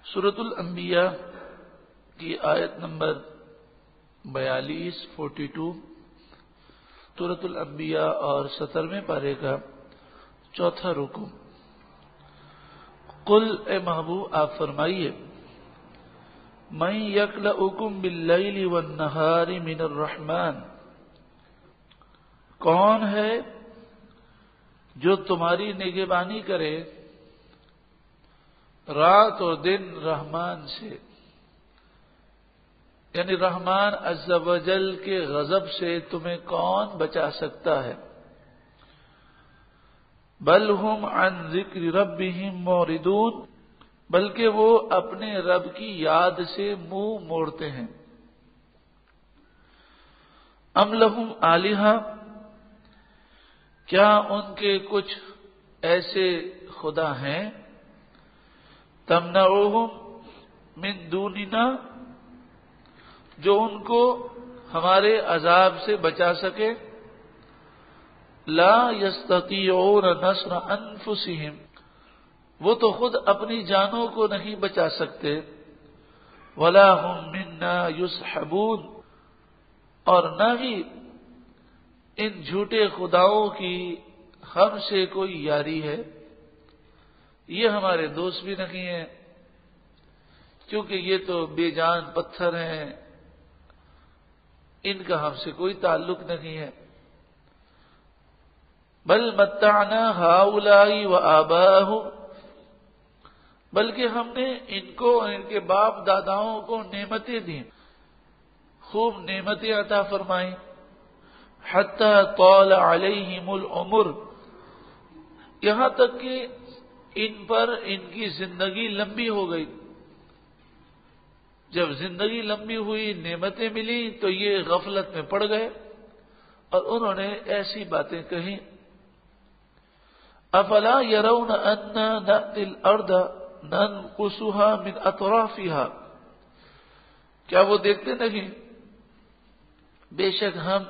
سورۃ الانبیاء کی آیت نمبر 42 سورۃ الانبیاء اور 17ویں پارے کا چوتھا رکوع۔ قل اے محبوب آپ فرمائیے، من یکلؤکم باللیل والنہار من الرحمن، کون ہے جو تمہاری نگہبانی کرے رات اور دن رحمان سے، یعنی رحمان عز و جل کے غضب سے تمہیں کون بچا سکتا ہے؟ بل ہم عن ذکر ربہم معرضون، بلکہ وہ اپنے رب کی یاد سے منہ موڑتے ہیں۔ ام لہم آلہہ، کیا ان کے کچھ ایسے خدا ہیں تمنعوہم من دوننا، جو ان کو ہمارے عذاب سے بچا سکے؟ لا یستطیعون نصر انفسہم، وہ تو خود اپنی جانوں کو نہیں بچا سکتے۔ ولا ہم منا یصحبون، اور نہ ہی ان جھوٹے خداؤں کی ہم سے کوئی یاری ہے، یہ ہمارے دوست بھی نہیں ہیں، کیونکہ یہ تو بے جان پتھر ہیں، ان کا ہم سے کوئی تعلق نہیں ہے۔ بل متعنا ہؤلاء وآباءهم، بلکہ ہم نے ان کو اور ان کے باپ داداؤں کو نعمتیں دی، خوب نعمتیں عطا فرمائیں۔ حتی طال علیہم العمر، یہاں تک کہ ان پر ان کی زندگی لمبی ہو گئی۔ جب زندگی لمبی ہوئی، نعمتیں ملی، تو یہ غفلت میں پڑ گئے اور انہوں نے ایسی باتیں کہیں۔ افلا یرون انا نأتی الارض ننقصها من اطرافها، کیا وہ دیکھتے نہیں بے شک ہم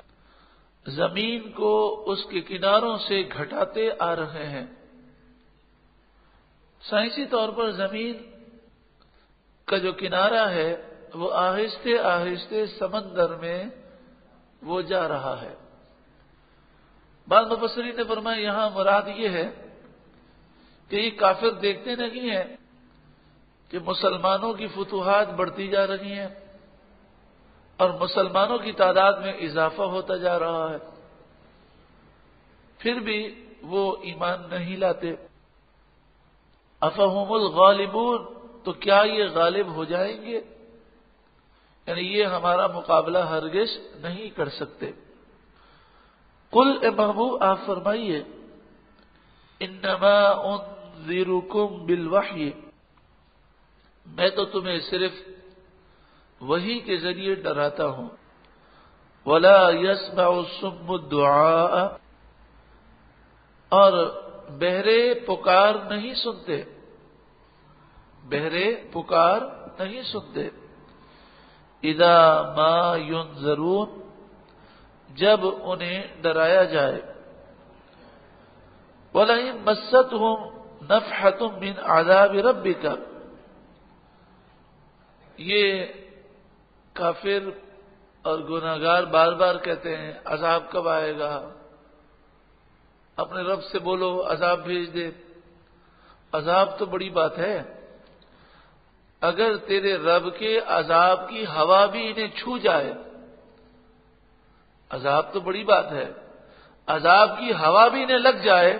زمین کو اس کے کناروں سے گھٹاتے آ رہے ہیں۔ سائنسی طور پر زمین کا جو کنارہ ہے وہ آہستہ آہستہ سمندر میں وہ جا رہا ہے۔ بعض مفسرین نے فرمایا یہاں مراد یہ ہے کہ یہ کافر دیکھتے نہیں ہیں کہ مسلمانوں کی فتوحات بڑھتی جا رہی ہیں اور مسلمانوں کی تعداد میں اضافہ ہوتا جا رہا ہے، پھر بھی وہ ایمان نہیں لاتے۔ افہم الغالبون، تو کیا یہ غالب ہو جائیں گے؟ یعنی یہ ہمارا مقابلہ ہرگز نہیں کر سکتے۔ قل اے محبوب آپ فرمائیے، انما انذرکم بالوحی، میں تو تمہیں صرف وحی کے ذریعے ڈراتا ہوں۔ ولا یسمع الصم الدعاء، اور بہرے پکار نہیں سنتے، بہرے پکار نہیں سنتے۔ اذا ما ینذرون، جب انہیں ڈرایا جائے۔ وَلَئِن مَسَّتْهُمْ نَفْحَةٌ مِّنْ عَذَابِ رَبِّكَ، یہ کافر اور گناہگار بار بار کہتے ہیں عذاب کب آئے گا، اپنے رب سے بولو عذاب بھیج دے۔ عذاب تو بڑی بات ہے، اگر تیرے رب کے عذاب کی ہوا بھی انہیں چھو جائے، عذاب تو بڑی بات ہے، عذاب کی ہوا بھی انہیں لگ جائے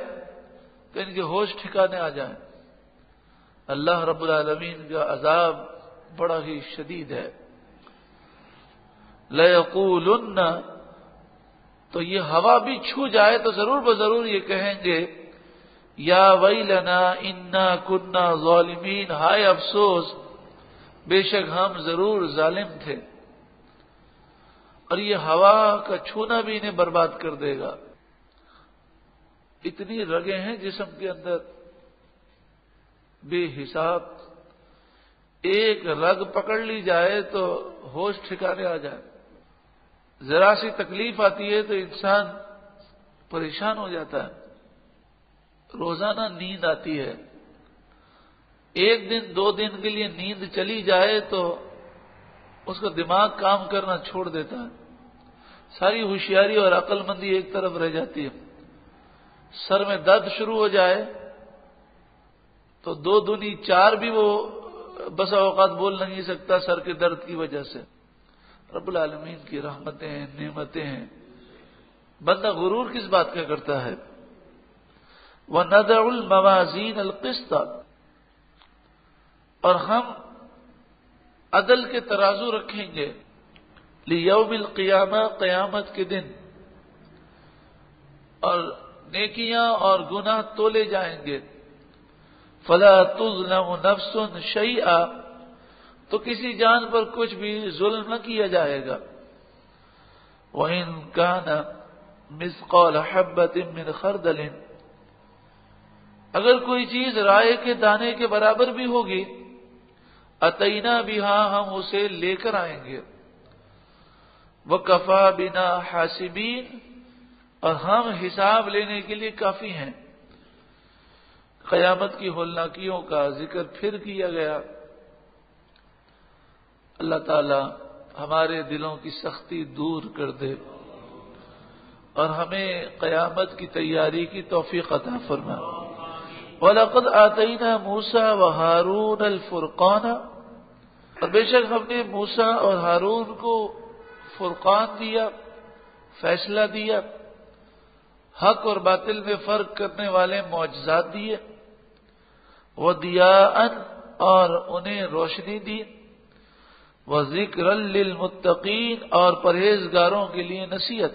تو ان کے ہوش ٹھکانے آ جائیں۔ اللہ رب العالمین کا عذاب بڑا ہی شدید ہے۔ لَيَقُولُنَّ، تو یہ ہوا بھی چھو جائے تو ضرور بضرور یہ کہیں گے یا ویلنا انا کنا ظالمین، ہائے افسوس، بے شک ہم ضرور ظالم تھے۔ اور یہ ہوا کا چھونا بھی انہیں برباد کر دے گا۔ اتنی رگیں ہیں جسم کے اندر بے حساب، ایک رگ پکڑ لی جائے تو ہوش ٹھکانے آ جائے، ذرا سی تکلیف آتی ہے تو انسان پریشان ہو جاتا ہے، روزانہ نیند آتی ہے، ایک دن 2 دن کے لیے نیند چلی جائے تو اس کا دماغ کام کرنا چھوڑ دیتا ہے، ساری ہوشیاری اور عقل مندی ایک طرف رہ جاتی ہے۔ سر میں درد شروع ہو جائے تو 2 دنی 4 بھی وہ بسا اوقات بول نہیں سکتا سر کے درد کی وجہ سے۔ رب العالمین کی رحمتیں ہیں، نعمتیں ہیں، بندہ غرور کس بات کا کرتا ہے؟ وَنَضَعُ الْمَوَازِينَ الْقِسْطَ، اور ہم عدل کے ترازو رکھیں گے، لِيَوْمِ الْقِيَامَةِ، قیامت کے دن، اور نیکیاں اور گناہ تولے جائیں گے۔ فَلَا تُظْلَمُ نَفْسٌ شَيْئًا، تو کسی جان پر کچھ بھی ظلم نہ کیا جائے گا۔ وَإِن كَانَ مِثْقَالَ حَبَّةٍ مِّنْ خَرْدَلٍ، اگر کوئی چیز رائے کے دانے کے برابر بھی ہوگی، أَتَيْنَا بِهَا، ہم اسے لے کر آئیں گے۔ وَكَفَى بِنَا حَاسِبِينَ، اور ہم حساب لینے کے لیے کافی ہیں۔ قیامت کی ہولناکیوں کا ذکر پھر کیا گیا۔ اللہ تعالی ہمارے دلوں کی سختی دور کر دے اور ہمیں قیامت کی تیاری کی توفیق عطا فرمائے۔ وَلَقَدْ آتَيْنَا مُوسَىٰ وَهَارُونَ الْفُرْقَانَ، اور بے شک ہم نے موسیٰ اور ہارون کو فرقان دیا، فیصلہ دیا، حق اور باطل میں فرق کرنے والے معجزات دیے، وَضِيَاءً، اور انہیں روشنی دی، وَذِكْرًا لِّلْمُتَّقِينَ، اور پرہیزگاروں کے لیے نصیحت۔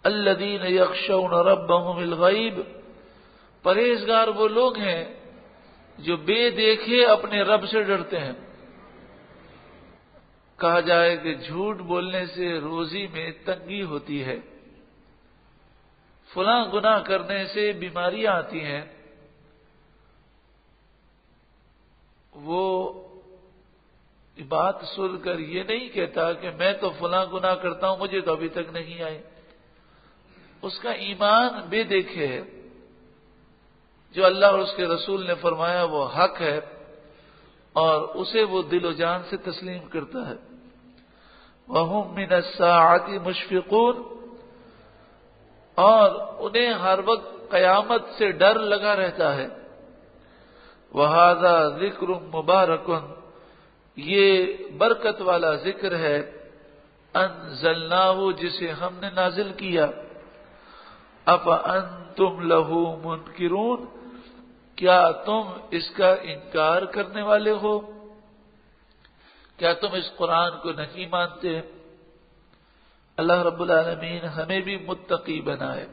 الَّذِينَ يَخْشَوْنَ رَبَّهُمْ بِالْغَيْبِ، پرہیزگار وہ لوگ ہیں جو بے دیکھے اپنے رب سے ڈرتے ہیں۔ کہا جائے کہ جھوٹ بولنے سے روزی میں تنگی ہوتی ہے، فلاں گناہ کرنے سے بیماریاں آتی ہیں، وہ بات سن کر یہ نہیں کہتا کہ میں تو فلاں گناہ کرتا ہوں، مجھے تو ابھی تک نہیں آئے۔ اس کا ایمان بے دیکھے ہے، جو اللہ اور اس کے رسول نے فرمایا وہ حق ہے اور اسے وہ دل و جان سے تسلیم کرتا ہے۔ وَهُمْ مِنَ السَّاعَةِ مُشْفِقُونَ، اور انہیں ہر وقت قیامت سے ڈر لگا رہتا ہے۔ وَهَذَا ذِكْرٌ مُبَارَكٌ، یہ برکت والا ذکر ہے، انزلناہ، جسے ہم نے نازل کیا۔ افانتم لہ منکرون، کیا تم اس کا انکار کرنے والے ہو؟ کیا تم اس قرآن کو نہیں مانتے؟ اللہ رب العالمین ہمیں بھی متقی بنائے۔